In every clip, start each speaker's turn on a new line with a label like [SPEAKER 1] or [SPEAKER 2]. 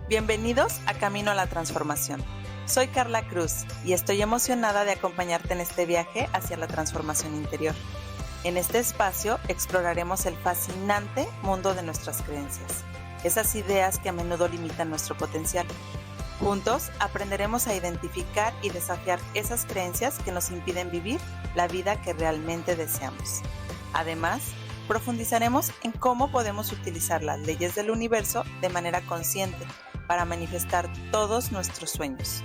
[SPEAKER 1] Bienvenidos a Camino a la Transformación. Soy Carla Cruz y estoy emocionada de acompañarte en este viaje hacia la transformación interior. En este espacio exploraremos el fascinante mundo de nuestras creencias, esas ideas que a menudo limitan nuestro potencial. Juntos aprenderemos a identificar y desafiar esas creencias que nos impiden vivir la vida que realmente deseamos. Además, profundizaremos en cómo podemos utilizar las leyes del universo de manera consciente para manifestar todos nuestros sueños.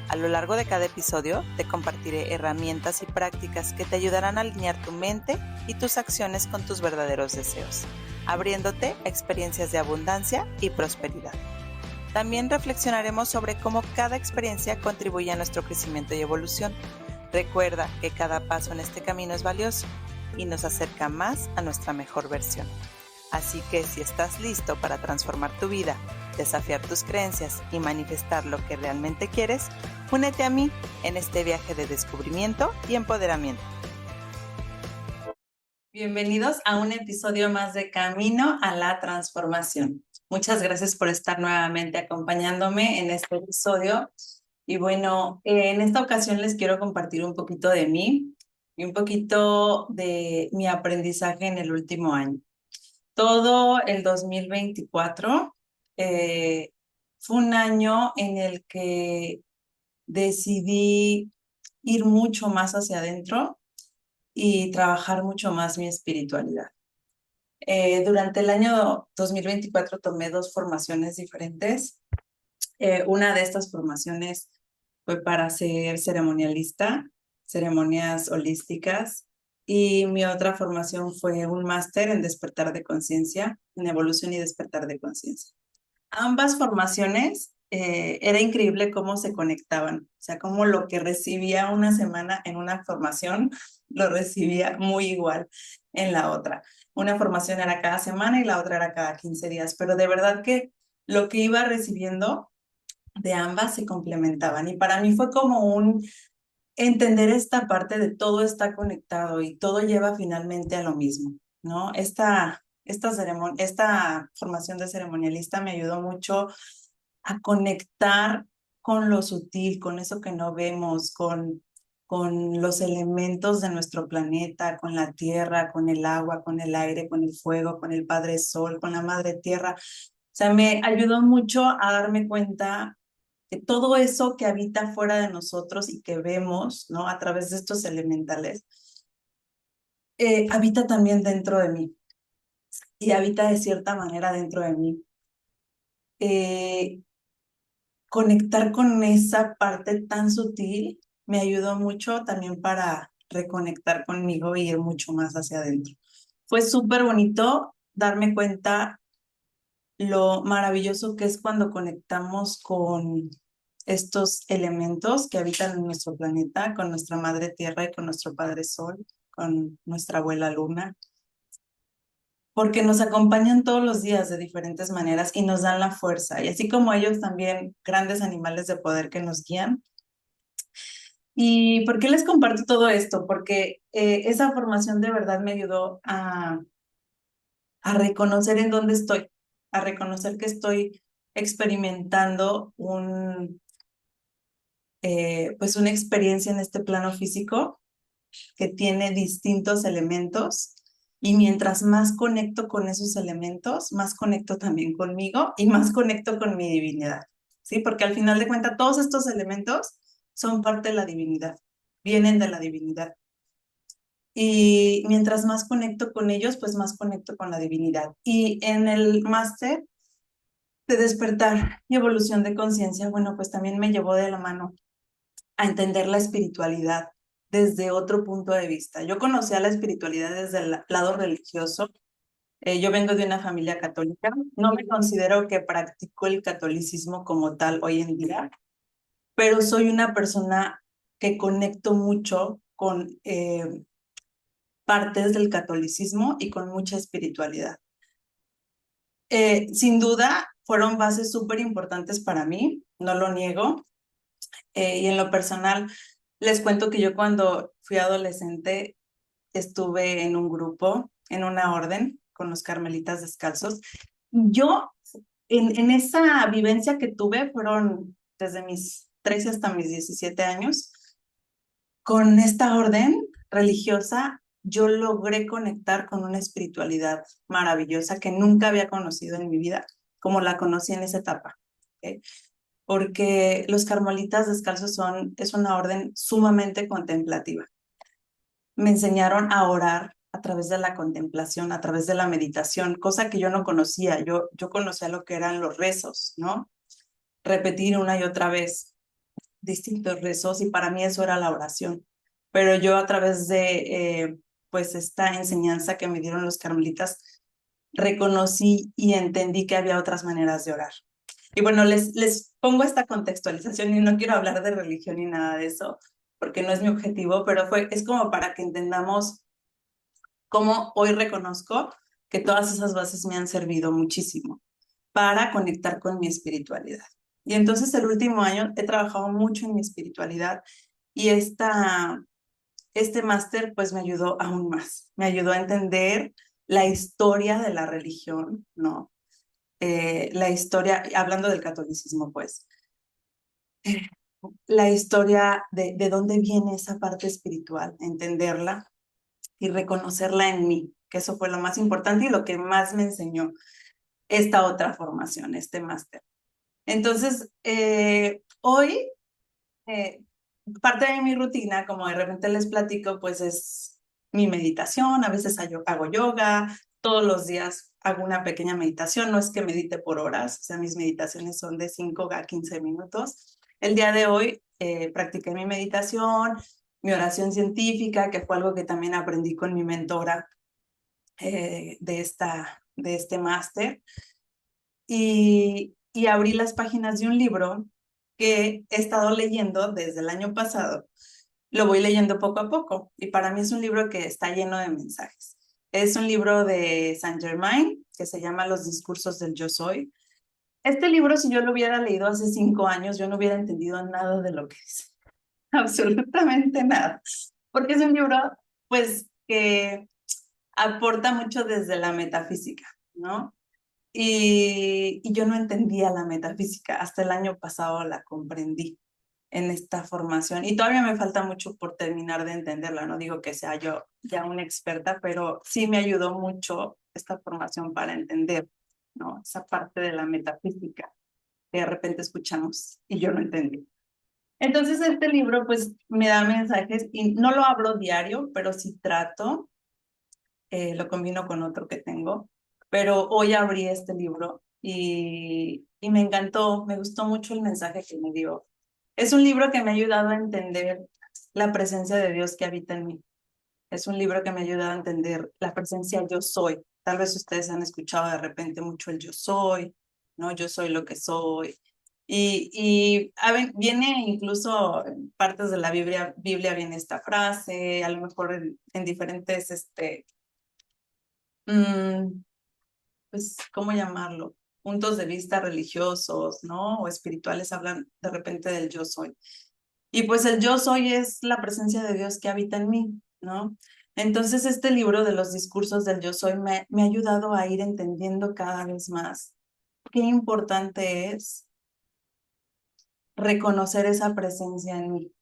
[SPEAKER 1] A lo largo de cada episodio te compartiré herramientas y prácticas que te ayudarán a alinear tu mente y tus acciones con tus verdaderos deseos, abriéndote a experiencias de abundancia y prosperidad. También reflexionaremos sobre cómo cada experiencia contribuye a nuestro crecimiento y evolución. Recuerda que cada paso en este camino es valioso y nos acerca más a nuestra mejor versión. Así que si estás listo para transformar tu vida, desafiar tus creencias y manifestar lo que realmente quieres, únete a mí en este viaje de descubrimiento y empoderamiento. Bienvenidos a un episodio más de Camino a la Transformación. Muchas gracias por estar nuevamente acompañándome en este episodio. Y bueno, en esta ocasión les quiero compartir un poquito de mí y un poquito de mi aprendizaje en el último año. Todo el 2024 fue un año en el que decidí ir mucho más hacia adentro y trabajar mucho más mi espiritualidad. Durante el año 2024 tomé 2 formaciones diferentes. Una de estas formaciones fue para ser ceremonialista, ceremonias holísticas, y mi otra formación fue un máster en despertar de conciencia, en evolución y despertar de conciencia. Ambas formaciones era increíble cómo se conectaban, o sea, cómo lo que recibía una semana en una formación lo recibía muy igual en la otra. Una formación era cada semana y la otra era cada 15 días, pero de verdad que lo que iba recibiendo de ambas se complementaban. Y para mí fue como un entender esta parte de todo está conectado y todo lleva finalmente a lo mismo, ¿no? Esta formación de ceremonialista me ayudó mucho a conectar con lo sutil, con eso que no vemos, con los elementos de nuestro planeta, con la tierra, con el agua, con el aire, con el fuego, con el Padre Sol, con la Madre Tierra. O sea, me ayudó mucho a darme cuenta que todo eso que habita fuera de nosotros y que vemos, ¿no? A través de estos elementales, habita también dentro de mí y habita de cierta manera dentro de mí. Conectar con esa parte tan sutil me ayudó mucho también para reconectar conmigo y ir mucho más hacia adentro. Fue súper bonito darme cuenta lo maravilloso que es cuando conectamos con estos elementos que habitan en nuestro planeta, con nuestra Madre Tierra y con nuestro Padre Sol, con nuestra Abuela Luna, porque nos acompañan todos los días de diferentes maneras y nos dan la fuerza, y así como ellos también grandes animales de poder que nos guían. ¿Y por qué les comparto todo esto? Porque esa formación de verdad me ayudó a reconocer en dónde estoy, a reconocer que estoy experimentando pues una experiencia en este plano físico que tiene distintos elementos, y mientras más conecto con esos elementos, más conecto también conmigo y más conecto con mi divinidad, ¿sí? Porque al final de cuentas todos estos elementos son parte de la divinidad, vienen de la divinidad. Y mientras más conecto con ellos, pues más conecto con la divinidad. Y en el máster de despertar y evolución de conciencia, bueno, pues también me llevó de la mano a entender la espiritualidad desde otro punto de vista. Yo conocía la espiritualidad desde el lado religioso. Yo vengo de una familia católica. No me considero que practico el catolicismo como tal hoy en día, pero soy una persona que conecto mucho con partes del catolicismo y con mucha espiritualidad. Sin duda, fueron bases súper importantes para mí, no lo niego. Y en lo personal, les cuento que yo cuando fui adolescente estuve en un grupo, en una orden, con los carmelitas descalzos. Yo en esa vivencia que tuve, fueron desde mis 13 hasta mis 17 años, con esta orden religiosa, yo logré conectar con una espiritualidad maravillosa que nunca había conocido en mi vida, como la conocí en esa etapa. ¿Ok? Porque los carmelitas descalzos es una orden sumamente contemplativa. Me enseñaron a orar a través de la contemplación, a través de la meditación, cosa que yo no conocía. Yo conocía lo que eran los rezos, ¿no? Repetir una y otra vez distintos rezos y para mí eso era la oración. Pero yo a través de pues esta enseñanza que me dieron los carmelitas, reconocí y entendí que había otras maneras de orar. Y bueno, les pongo esta contextualización y no quiero hablar de religión ni nada de eso, porque no es mi objetivo, pero es como para que entendamos cómo hoy reconozco que todas esas bases me han servido muchísimo para conectar con mi espiritualidad. Y entonces el último año he trabajado mucho en mi espiritualidad y este máster pues me ayudó aún más, me ayudó a entender la historia de la religión, ¿no? La historia, hablando del catolicismo pues, la historia de dónde viene esa parte espiritual, entenderla y reconocerla en mí, que eso fue lo más importante y lo que más me enseñó esta otra formación, este máster. Entonces, hoy, eh, parte de mi rutina, como de repente les platico, pues es mi meditación, a veces hago yoga, todos los días hago una pequeña meditación, no es que medite por horas, o sea, mis meditaciones son de 5 a 15 minutos. El día de hoy practiqué mi meditación, mi oración científica, que fue algo que también aprendí con mi mentora de este máster. Y abrí las páginas de un libro que he estado leyendo desde el año pasado. Lo voy leyendo poco a poco y para mí es un libro que está lleno de mensajes. Es un libro de Saint Germain que se llama Los discursos del yo soy. Este libro, si yo lo hubiera leído hace 5 años, yo no hubiera entendido nada de lo que dice. Absolutamente nada. Porque es un libro, pues, que aporta mucho desde la metafísica, ¿no? Y yo no entendía la metafísica, hasta el año pasado la comprendí en esta formación y todavía me falta mucho por terminar de entenderla, no digo que sea yo ya una experta, pero sí me ayudó mucho esta formación para entender, ¿no? Esa parte de la metafísica que de repente escuchamos y yo no entendí. Entonces este libro pues me da mensajes y no lo hablo diario, pero sí trato, lo combino con otro que tengo, pero hoy abrí este libro y me encantó, me gustó mucho el mensaje que me dio. Es un libro que me ha ayudado a entender la presencia de Dios que habita en mí. Es un libro que me ha ayudado a entender la presencia yo soy. Tal vez ustedes han escuchado de repente mucho el yo soy, ¿no? Yo soy lo que soy. Viene incluso en partes de la Biblia viene esta frase, a lo mejor en diferentes pues, ¿cómo llamarlo? Puntos de vista religiosos, ¿no? O espirituales hablan de repente del yo soy. Y pues el yo soy es la presencia de Dios que habita en mí, ¿no? Entonces este libro de los discursos del yo soy me ha ayudado a ir entendiendo cada vez más qué importante es reconocer esa presencia en mí.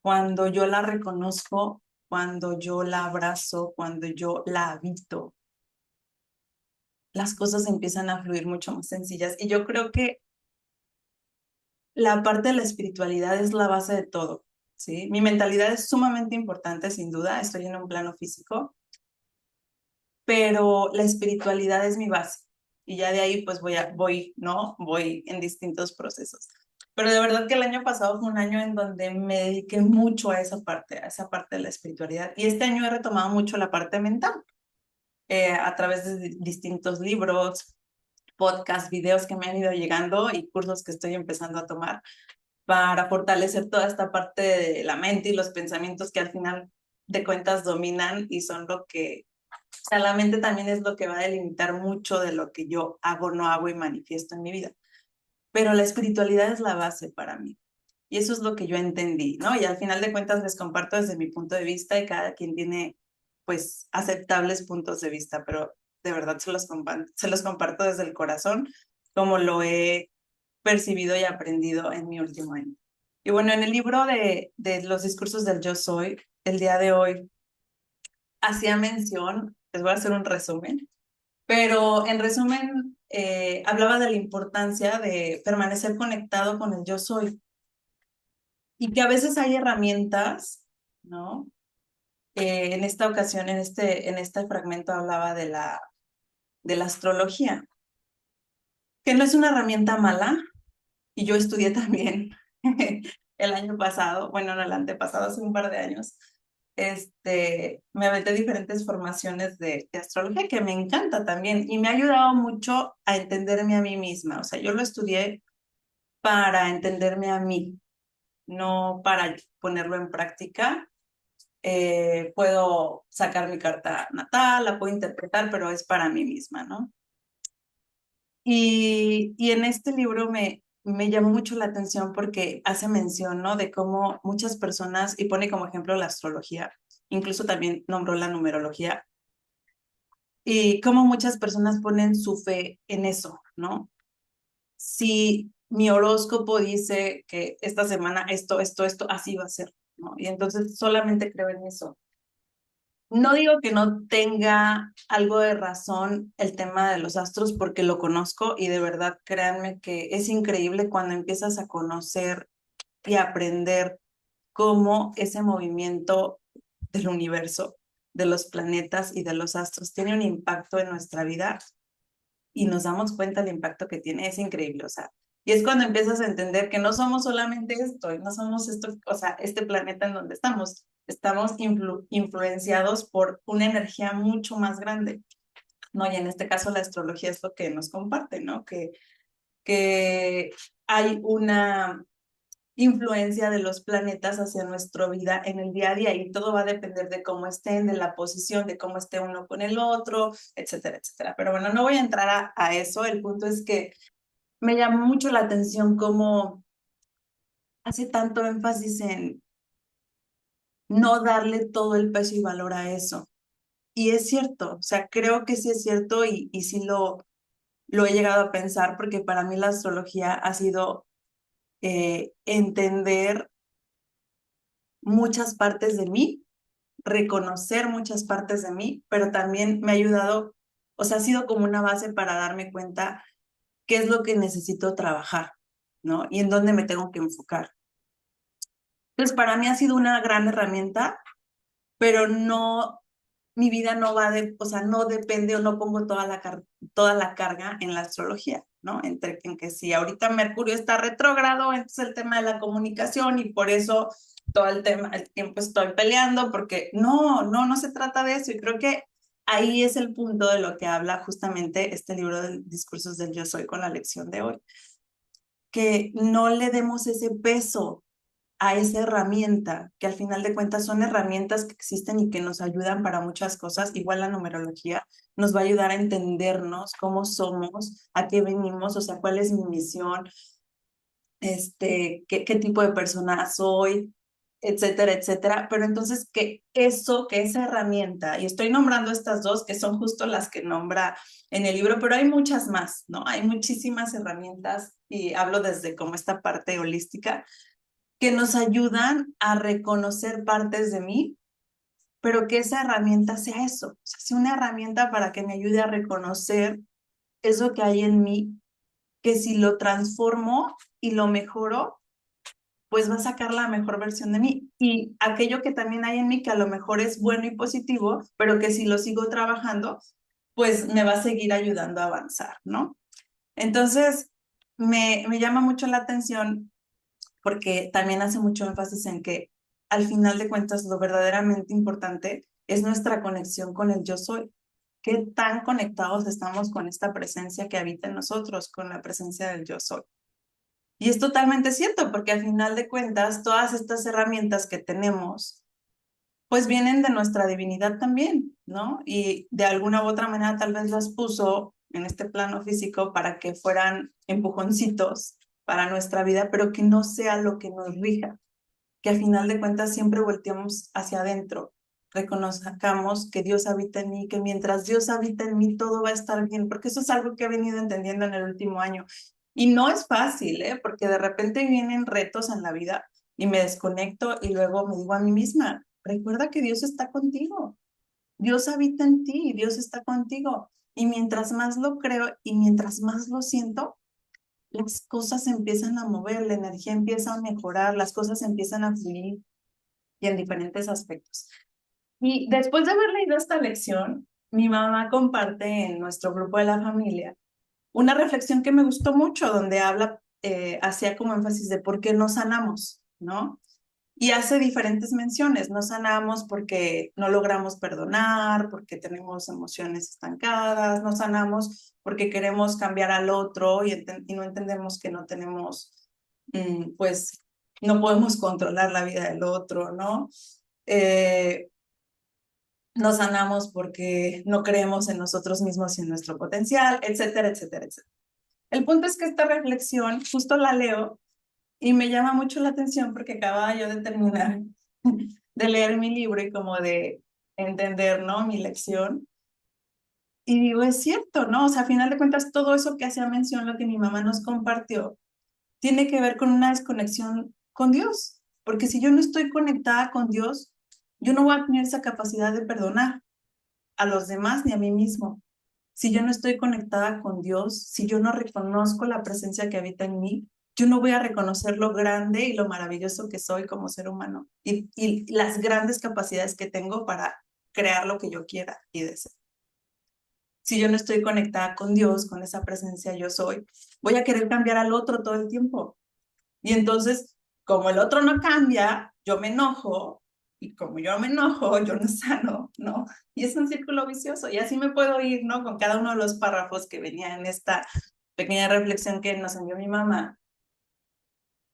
[SPEAKER 1] Cuando yo la reconozco, cuando yo la abrazo, cuando yo la habito, las cosas empiezan a fluir mucho más sencillas. Y yo creo que la parte de la espiritualidad es la base de todo, ¿sí? Mi mentalidad es sumamente importante, sin duda, estoy en un plano físico, pero la espiritualidad es mi base. Y ya de ahí pues voy en distintos procesos. Pero de verdad que el año pasado fue un año en donde me dediqué mucho a esa parte de la espiritualidad. Y este año he retomado mucho la parte mental, a través de distintos libros, podcasts, videos que me han ido llegando y cursos que estoy empezando a tomar para fortalecer toda esta parte de la mente y los pensamientos que al final de cuentas dominan y son lo que, o sea, la mente también es lo que va a delimitar mucho de lo que yo hago, no hago y manifiesto en mi vida. Pero la espiritualidad es la base para mí. Y eso es lo que yo entendí, ¿no? Y al final de cuentas les comparto desde mi punto de vista y cada quien tiene, pues, aceptables puntos de vista, pero de verdad se los comparto desde el corazón como lo he percibido y aprendido en mi último año. Y bueno, en el libro de los discursos del yo soy, el día de hoy hacía mención, les voy a hacer un resumen, pero en resumen hablaba de la importancia de permanecer conectado con el yo soy y que a veces hay herramientas, ¿no? En esta ocasión, en este fragmento hablaba de la astrología, que no es una herramienta mala, y yo estudié también el año pasado, bueno, no el antepasado, hace un par de años, me aventé diferentes formaciones de astrología que me encanta también y me ha ayudado mucho a entenderme a mí misma. O sea, yo lo estudié para entenderme a mí, no para ponerlo en práctica. Puedo sacar mi carta natal, la puedo interpretar, pero es para mí misma, ¿no? Y en este libro me llamó mucho la atención porque hace mención, ¿no? De cómo muchas personas, y pone como ejemplo la astrología, incluso también nombró la numerología, y cómo muchas personas ponen su fe en eso, ¿no? Si mi horóscopo dice que esta semana esto, así va a ser, ¿no? Y entonces solamente creo en eso. No digo que no tenga algo de razón el tema de los astros porque lo conozco y de verdad créanme que es increíble cuando empiezas a conocer y aprender cómo ese movimiento del universo, de los planetas y de los astros tiene un impacto en nuestra vida y nos damos cuenta del impacto que tiene, es increíble, o sea, y es cuando empiezas a entender que no somos solamente esto, y no somos esto, o sea, este planeta en donde estamos influenciados por una energía mucho más grande, ¿no? Y en este caso la astrología es lo que nos comparte, ¿no? Que hay una influencia de los planetas hacia nuestra vida en el día a día y todo va a depender de cómo estén, de la posición, de cómo esté uno con el otro, etcétera, etcétera. Pero bueno, no voy a entrar a eso. El punto es que me llamó mucho la atención cómo hace tanto énfasis en no darle todo el peso y valor a eso. Y es cierto, o sea, creo que sí es cierto y sí lo he llegado a pensar porque para mí la astrología ha sido entender muchas partes de mí, reconocer muchas partes de mí, pero también me ha ayudado, o sea, ha sido como una base para darme cuenta qué es lo que necesito trabajar, ¿no? Y en dónde me tengo que enfocar. Entonces, para mí ha sido una gran herramienta, pero no, mi vida no va de, o sea, no depende o no pongo toda la carga en la astrología, ¿no? En que si ahorita Mercurio está retrógrado, entonces el tema de la comunicación y por eso todo el tiempo estoy peleando, porque no se trata de eso. Y creo que ahí es el punto de lo que habla justamente este libro de discursos del yo soy con la lección de hoy, que no le demos ese peso a esa herramienta, que al final de cuentas son herramientas que existen y que nos ayudan para muchas cosas. Igual la numerología nos va a ayudar a entendernos cómo somos, a qué venimos, o sea, cuál es mi misión, qué tipo de persona soy, etcétera, etcétera. Pero entonces que esa herramienta, y estoy nombrando estas dos, que son justo las que nombra en el libro, pero hay muchas más, ¿no? Hay muchísimas herramientas y hablo desde como esta parte holística que nos ayudan a reconocer partes de mí, pero que esa herramienta sea eso, o sea, sea una herramienta para que me ayude a reconocer eso que hay en mí, que si lo transformo y lo mejoro, pues va a sacar la mejor versión de mí. Y aquello que también hay en mí, que a lo mejor es bueno y positivo, pero que si lo sigo trabajando, pues me va a seguir ayudando a avanzar, ¿no? Entonces, me llama mucho la atención porque también hace mucho énfasis en que al final de cuentas lo verdaderamente importante es nuestra conexión con el yo soy. ¿Qué tan conectados estamos con esta presencia que habita en nosotros, con la presencia del yo soy? Y es totalmente cierto, porque al final de cuentas todas estas herramientas que tenemos, pues vienen de nuestra divinidad también, ¿no? Y de alguna u otra manera tal vez las puso en este plano físico para que fueran empujoncitos para nuestra vida, pero que no sea lo que nos rija, que al final de cuentas siempre volteamos hacia adentro, reconozcamos que Dios habita en mí, que mientras Dios habita en mí todo va a estar bien, porque eso es algo que he venido entendiendo en el último año. Y no es fácil, ¿eh? Porque de repente vienen retos en la vida y me desconecto y luego me digo a mí misma, recuerda que Dios está contigo, Dios habita en ti, Dios está contigo. Y mientras más lo creo y mientras más lo siento, las cosas se empiezan a mover, la energía empieza a mejorar, las cosas empiezan a fluir y en diferentes aspectos. Y después de haber leído esta lección, mi mamá comparte en nuestro grupo de la familia una reflexión que me gustó mucho, donde habla, hacía como énfasis de por qué no sanamos, ¿no? Y hace diferentes menciones. No sanamos porque no logramos perdonar, porque tenemos emociones estancadas, no sanamos porque queremos cambiar al otro y no entendemos que no tenemos, pues, no podemos controlar la vida del otro, ¿no? No sanamos porque no creemos en nosotros mismos y en nuestro potencial, etcétera, etcétera, etcétera. El punto es que esta reflexión justo la leo y me llama mucho la atención porque acababa yo de terminar de leer mi libro y como de entender, ¿no? Mi lección. Y digo, es cierto, ¿no? O sea, a final de cuentas, todo eso que hacía mención, lo que mi mamá nos compartió, tiene que ver con una desconexión con Dios. Porque si yo no estoy conectada con Dios, yo no voy a tener esa capacidad de perdonar a los demás ni a mí mismo. Si yo no estoy conectada con Dios, si yo no reconozco la presencia que habita en mí, yo no voy a reconocer lo grande y lo maravilloso que soy como ser humano y las grandes capacidades que tengo para crear lo que yo quiera y deseo. Si yo no estoy conectada con Dios, con esa presencia yo soy, voy a querer cambiar al otro todo el tiempo. Y entonces, como el otro no cambia, yo me enojo y como yo me enojo, yo no sano, ¿no? Y es un círculo vicioso y así me puedo ir, ¿no? Con cada uno de los párrafos que venía en esta pequeña reflexión que nos envió mi mamá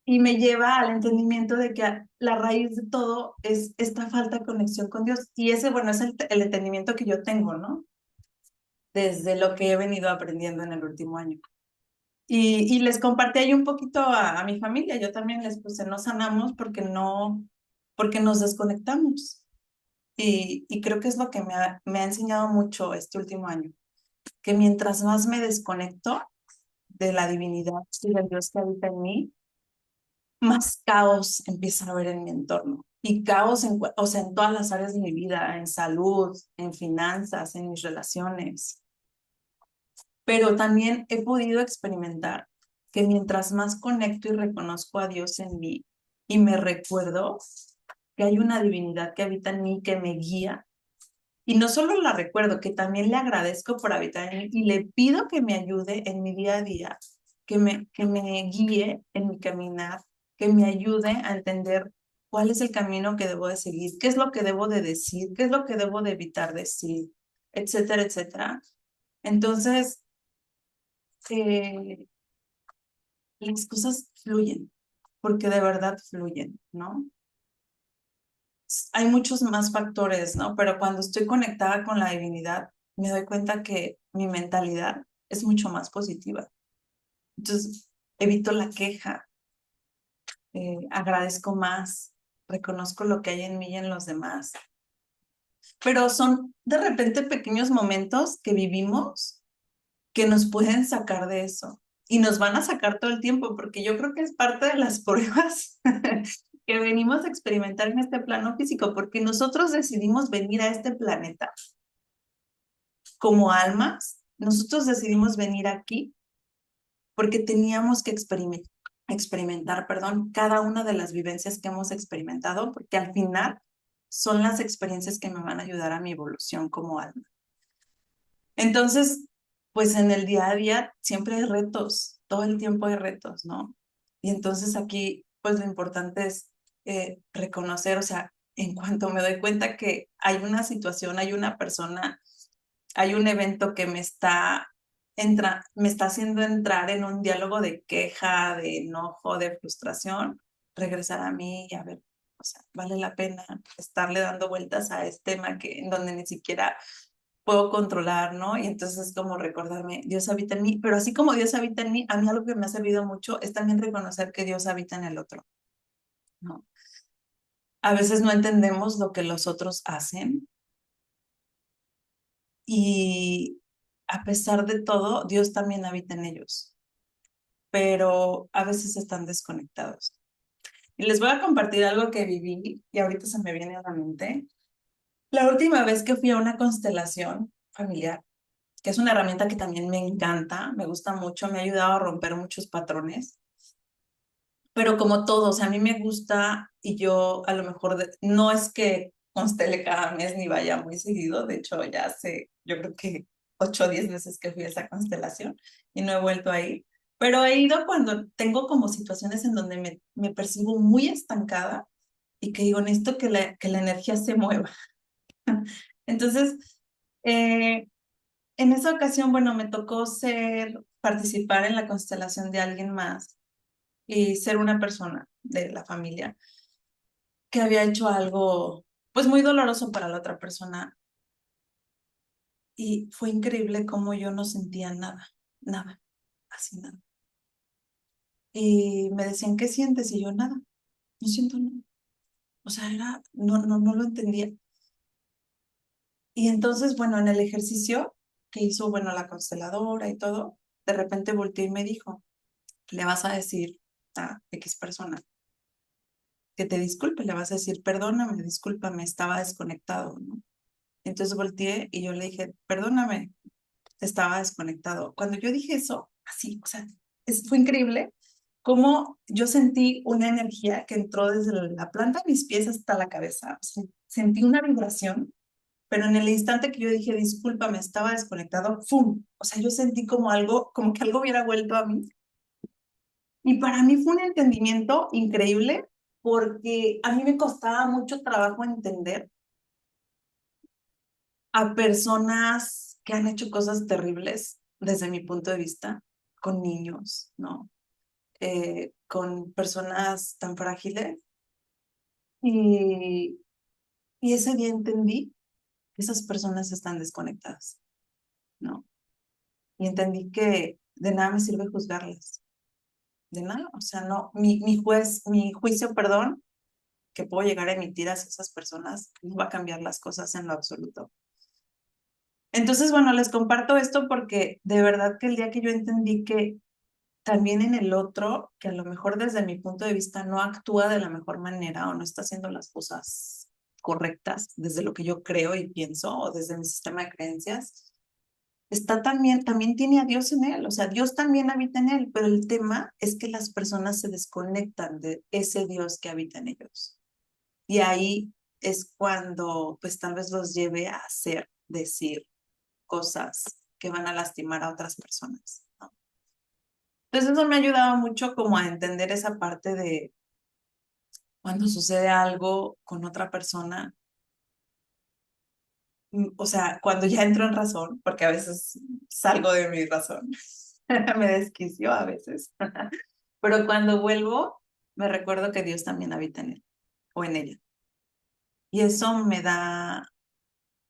[SPEAKER 1] y me lleva al entendimiento de que la raíz de todo es esta falta de conexión con Dios y ese, bueno, es el entendimiento que yo tengo, ¿no? Desde lo que he venido aprendiendo en el último año. Y les compartí ahí un poquito a mi familia. Yo también les puse, no sanamos porque nos desconectamos. Y creo que es lo que me ha enseñado mucho este último año, que mientras más me desconecto de la divinidad y del Dios que habita en mí, más caos empieza a haber en mi entorno. Y caos o sea, en todas las áreas de mi vida, en salud, en finanzas, en mis relaciones. Pero también he podido experimentar que mientras más conecto y reconozco a Dios en mí y me recuerdo que hay una divinidad que habita en mí, que me guía, y no solo la recuerdo, que también le agradezco por habitar en mí y le pido que me ayude en mi día a día, que me guíe en mi caminar, que me ayude a entender cuál es el camino que debo de seguir, qué es lo que debo de decir, qué es lo que debo de evitar decir, etcétera, etcétera. Entonces, eh, las cosas fluyen, porque de verdad fluyen, ¿no? Hay muchos más factores, ¿no? Pero cuando estoy conectada con la divinidad, me doy cuenta que mi mentalidad es mucho más positiva. Entonces, evito la queja, agradezco más, reconozco lo que hay en mí y en los demás. Pero son de repente pequeños momentos que vivimos que nos pueden sacar de eso. Y nos van a sacar todo el tiempo, porque yo creo que es parte de las pruebas que venimos a experimentar en este plano físico, porque nosotros decidimos venir a este planeta como almas, nosotros decidimos venir aquí porque teníamos que experimentar, perdón, cada una de las vivencias que hemos experimentado, porque al final son las experiencias que me van a ayudar a mi evolución como alma. Entonces, pues en el día a día siempre hay retos, todo el tiempo hay retos, ¿no? Y entonces aquí, pues lo importante es reconocer, o sea, en cuanto me doy cuenta que hay una situación, hay una persona, hay un evento que me está haciendo entrar en un diálogo de queja, de enojo, de frustración, regresar a mí y a ver, o sea, vale la pena estarle dando vueltas a este tema en donde ni siquiera puedo controlar, ¿no? Y entonces es como recordarme, Dios habita en mí, pero así como Dios habita en mí, a mí algo que me ha servido mucho es también reconocer que Dios habita en el otro, ¿no? A veces no entendemos lo que los otros hacen y a pesar de todo, Dios también habita en ellos, pero a veces están desconectados. Y les voy a compartir algo que viví y ahorita se me viene a la mente. La última vez que fui a una constelación familiar, que es una herramienta que también me encanta, me gusta mucho, me ha ayudado a romper muchos patrones, pero como todo, o sea, a mí me gusta y yo a lo mejor no es que constele cada mes ni vaya muy seguido, de hecho ya hace, yo creo que 8 o 10 veces que fui a esa constelación y no he vuelto a ir, pero he ido cuando tengo como situaciones en donde me percibo muy estancada y que digo, necesito que la energía se mueva. Entonces, eh, en esa ocasión, bueno, me tocó participar en la constelación de alguien más y ser una persona de la familia que había hecho algo, pues muy doloroso para la otra persona. Y fue increíble cómo yo no sentía nada, nada, así nada. Y me decían, ¿qué sientes? Y yo, nada, no siento nada. O sea, no lo entendía. Y entonces, bueno, en el ejercicio que hizo, bueno, la consteladora y todo, de repente volteó y me dijo, le vas a decir a X persona que te disculpe, le vas a decir, perdóname, discúlpame, estaba desconectado, ¿no? Entonces volteé y yo le dije, perdóname, estaba desconectado. Cuando yo dije eso, así, o sea, fue increíble cómo yo sentí una energía que entró desde la planta de mis pies hasta la cabeza. O sea, sentí una vibración, pero en el instante que yo dije, discúlpame, estaba desconectado, ¡fum! O sea, yo sentí como algo, como que algo hubiera vuelto a mí. Y para mí fue un entendimiento increíble porque a mí me costaba mucho trabajo entender a personas que han hecho cosas terribles desde mi punto de vista, con niños, ¿no? Con personas tan frágiles. Y, y ese día entendí que esas personas están desconectadas, ¿no? Y entendí que de nada me sirve juzgarlas, de nada. O sea, no, mi juicio, perdón, que puedo llegar a emitir hacia esas personas, no va a cambiar las cosas en lo absoluto. Entonces, bueno, les comparto esto porque de verdad que el día que yo entendí que también en el otro, que a lo mejor desde mi punto de vista no actúa de la mejor manera o no está haciendo las cosas correctas desde lo que yo creo y pienso o desde mi sistema de creencias, también tiene a Dios en él, o sea, Dios también habita en él, pero el tema es que las personas se desconectan de ese Dios que habita en ellos. Y ahí es cuando pues tal vez los lleve a hacer, decir cosas que van a lastimar a otras personas, ¿no? Entonces eso me ha ayudado mucho como a entender esa parte de cuando sucede algo con otra persona, o sea, cuando ya entro en razón, porque a veces salgo de mi razón, me desquicio a veces, pero cuando vuelvo, me recuerdo que Dios también habita en él o en ella. Y eso me da,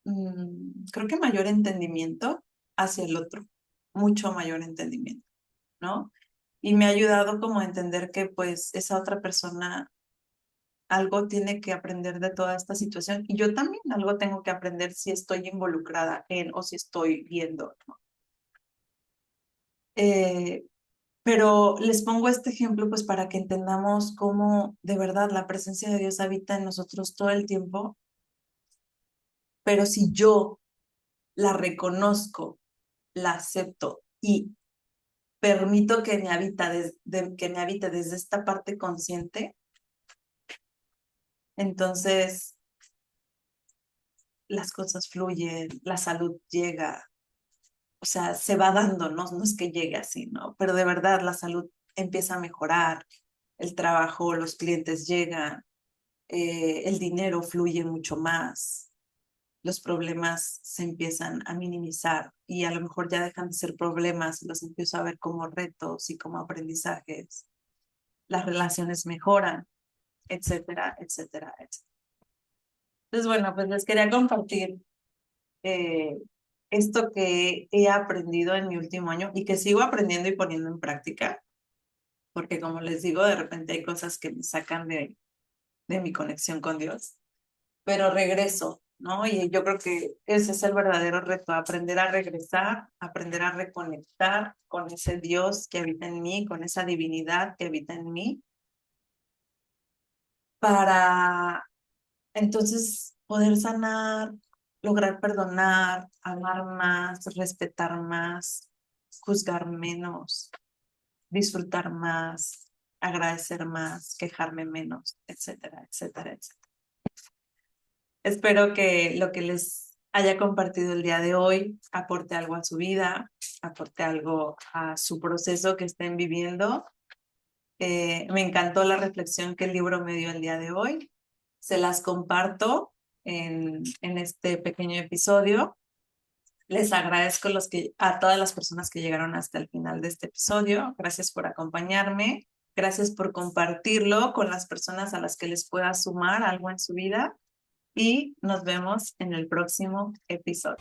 [SPEAKER 1] creo que mayor entendimiento hacia el otro, mucho mayor entendimiento, ¿no? Y me ha ayudado como a entender que pues esa otra persona algo tiene que aprender de toda esta situación y yo también algo tengo que aprender si estoy involucrada en o si estoy viendo, ¿no? Eh, pero les pongo este ejemplo pues para que entendamos cómo de verdad la presencia de Dios habita en nosotros todo el tiempo, pero si yo la reconozco, la acepto y permito que que me habite desde esta parte consciente, entonces las cosas fluyen, la salud llega, o sea, se va dando, ¿no? No es que llegue así, ¿no? Pero de verdad la salud empieza a mejorar, el trabajo, los clientes llegan, el dinero fluye mucho más, los problemas se empiezan a minimizar y a lo mejor ya dejan de ser problemas, los empiezo a ver como retos y como aprendizajes, las relaciones mejoran, etcétera, etcétera, etcétera. Entonces, bueno, pues les quería compartir eh, esto que he aprendido en mi último año y que sigo aprendiendo y poniendo en práctica, porque como les digo, de repente hay cosas que me sacan de de mi conexión con Dios, pero regreso, ¿no? Y yo creo que ese es el verdadero reto, aprender a regresar, aprender a reconectar con ese Dios que habita en mí, con esa divinidad que habita en mí, para entonces poder sanar, lograr perdonar, amar más, respetar más, juzgar menos, disfrutar más, agradecer más, quejarme menos, etcétera, etcétera, etcétera. Espero que lo que les haya compartido el día de hoy aporte algo a su vida, aporte algo a su proceso que estén viviendo. Me encantó la reflexión que el libro me dio el día de hoy. Se las comparto en este pequeño episodio. Les agradezco a todas las personas que llegaron hasta el final de este episodio. Gracias por acompañarme. Gracias por compartirlo con las personas a las que les pueda sumar algo en su vida. Y nos vemos en el próximo episodio.